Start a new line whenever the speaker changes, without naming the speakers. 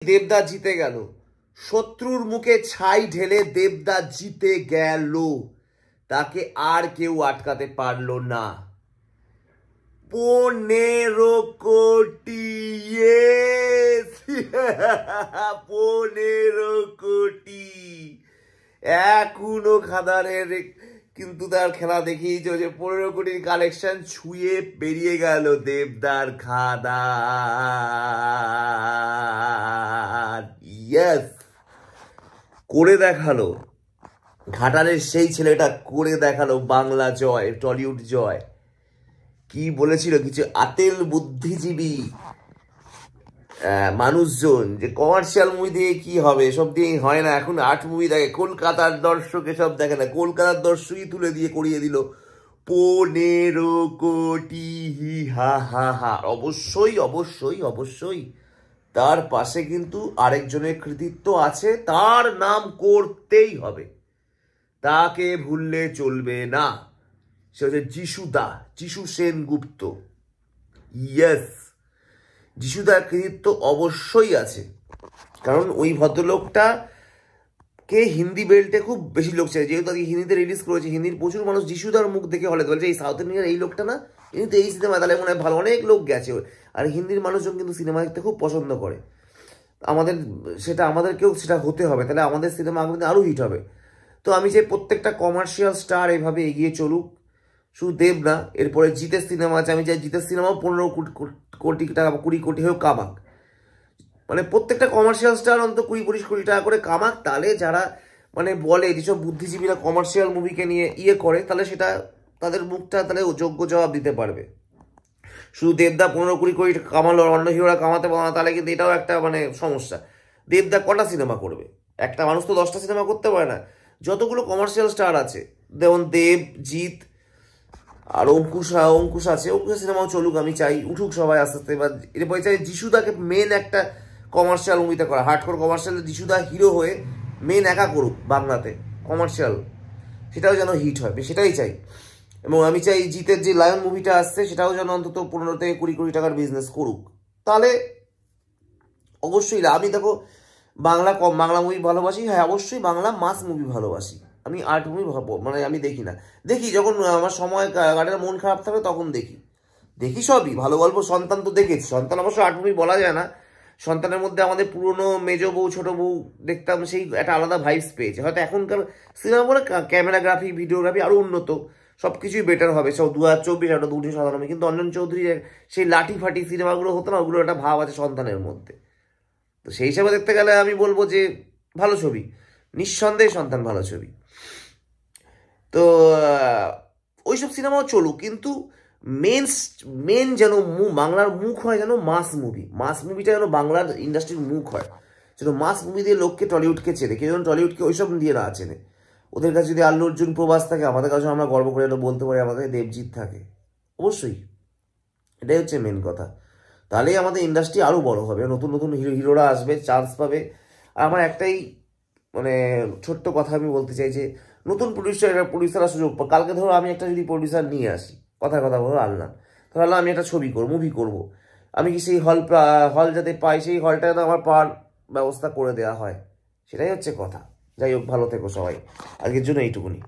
দেবদা জিতে গেল, শত্রুর মুখে ছাই ঢেলে দেবদা জিতে গেল, তাকে আর কেউ আটকাতে পারলো না। 15 কোটি, 15 কোটি। এখনো খাদানের কিন্তু তার খেলা দেখেই চলছে। 15 কোটির কালেকশন ছুঁয়ে বেরিয়ে গেল দেবদার খাদান। ইয়েস, করে দেখালো ঘাটালের সেই ছেলেটা, করে দেখালো বাংলা জয়, টলিউড জয়। কি বলেছিল কিছু আতেল বুদ্ধিজীবী মানুষজন যে কমার্শিয়াল মুভি দিয়ে কি হবে, এসব দিয়ে হয় না, এখন আর্ট মুভি দেখে। কলকাতার দর্শক এসব দেখে না, কলকাতার দর্শকই তুলে দিয়ে করিয়ে দিল 15 কোটি। হা হা হা। অবশ্যই অবশ্যই অবশ্যই তার পাশে কিন্তু আরেকজনের কৃতিত্ব আছে, তার নাম করতেই হবে, তাকে ভুললে চলবে না। সে হচ্ছে যিশুদা, যিশু সেনগুপ্ত। ইয়েস, যিশুদার কৃতিত্ব অবশ্যই আছে, কারণ ওই ভদ্রলোকটা কে হিন্দি বেল্টে খুব বেশি লোক চাই, যেহেতু তাকে হিন্দিতে রিলিজ করেছে। হিন্দির প্রচুর মানুষ যিশুদার মুখ দেখে হলে বলছে এই সাউথ ইন্ডিয়ার এই লোকটা না, কিন্তু এই সিনেমা তাহলে মনে হয় ভালো, অনেক লোক গেছে। আর হিন্দির মানুষজন কিন্তু সিনেমা দেখতে খুব পছন্দ করে। আমাদেরকেও সেটা হতে হবে, তাহলে আমাদের সিনেমা আগামী দিনে আরও হিট হবে। তো আমি চাই প্রত্যেকটা কমার্শিয়াল স্টার এভাবে এগিয়ে চলুক, শুধু দেব না, এরপরে জিতের সিনেমা আছে, আমি চাই জিতের সিনেমাও 15 কোটি টাকা, 20 কোটি হয়েও কামাক। মানে প্রত্যেকটা কমার্শিয়াল স্টার অন্তত 20-25 কোটি টাকা করে কামাক। তাহলে যারা মানে বলে যেসব বুদ্ধিজীবীরা কমার্শিয়াল মুভিকে নিয়ে করে, তাহলে সেটা তাদের মুখটা তাহলে যোগ্য জবাব দিতে পারবে। শুধু দেবদা 15-20 কোটি কামালো, অন্য হিরোরা কামাতে পারে না, তাহলে কিন্তু এটাও একটা মানে সমস্যা। দেবদা কটা সিনেমা করবে? একটা মানুষ তো 10টা সিনেমা করতে পারে না। যতগুলো কমার্শিয়াল স্টার আছে, যেমন দেব, জিৎ, আর অঙ্কুশ আছে, অঙ্কুশের সিনেমাও চলুক, আমি চাই উঠুক সবাই আস্তে আস্তে। এবার এরপরে চাই যিশুদাকে মেন একটা কমার্শিয়াল মুভিতে করা, হার্ডকোর কমার্শিয়াল যিশুদা হিরো হয়ে মেন একা করুক বাংলাতে কমার্শিয়াল, সেটাও যেন হিট হয়, সেটাই চাই। এবং আমি চাই জিতের যে লায়ন মুভিটা আসছে সেটাও যেন অন্তত 15 থেকে 20 কোটি টাকার বিজনেস করুক। তাহলে অবশ্যই আমি দেখো বাংলা মুভি ভালোবাসি, হ্যাঁ অবশ্যই বাংলা মাস মুভি ভালোবাসি। আমি আর্ট মুভি মানে আমি দেখি না, দেখি যখন আমার সময় গানের মন খারাপ থাকে তখন দেখি সবই ভালো গল্প। সন্তান তো দেখেছি, সন্তান অবশ্য আর্ট মুভি বলা যায় না। সন্তানের মধ্যে আমাদের পুরনো মেজ বউ ছোট বউ দেখতাম, সেই একটা আলাদা ভাইবস পেয়েছে। হয়তো এখনকার সিনেমা বলে ক্যামেরাগ্রাফি, ভিডিওগ্রাফি আরও উন্নত, সব কিছুই বেটার হবে। সব 2024 একটা 297, কিন্তু অঞ্জন চৌধুরীর সেই লাঠি ফাটি সিনেমাগুলো হতো না, ওগুলো একটা ভাব আছে সন্তানের মধ্যে। তো সেই হিসাবে দেখতে গেলে আমি বলবো যে ভালো ছবি, নিঃসন্দেহে সন্তান ভালো ছবি। তো ওইসব সিনেমাও চলুক, কিন্তু মেন যেন বাংলার মুখ হয়, যেন মাস মুভিটা যেন বাংলার ইন্ডাস্ট্রির মুখ হয়, যেন মাস মুভি দিয়ে লোককে টলিউডকে চেনে, কেউ যেন টলিউডকে ওইসব দিয়ে না চেনে। ওদের কাছে যদি আল্লু অর্জুন প্রভাস থাকে, আমাদের কাছে আমরা গর্ব করে বলতে পারি আমাদের দেবজিৎ থাকে। অবশ্যই এটাই হচ্ছে মেন কথা। তাহলেই আমাদের ইন্ডাস্ট্রি আরও বড় হবে, নতুন নতুন হিরোরা আসবে, চান্স পাবে। আর আমার একটাই মানে ছোট্ট কথা আমি বলতে চাই যে নতুন প্রডিউসাররা সুযোগ পায়। কালকে ধরো আমি একটা যদি প্রডিউসার নিয়ে আসি, কথা বলো আনলাম, তাহলে আমি একটা মুভি করব, আমি কি সেই হল যাতে পাই, সেই হলটা যাতে আমার পাওয়ার ব্যবস্থা করে দেওয়া হয়, সেটাই হচ্ছে কথা। যাই হোক, ভালো থেকো সবাই, আজকের জন্য এইটুকুনি।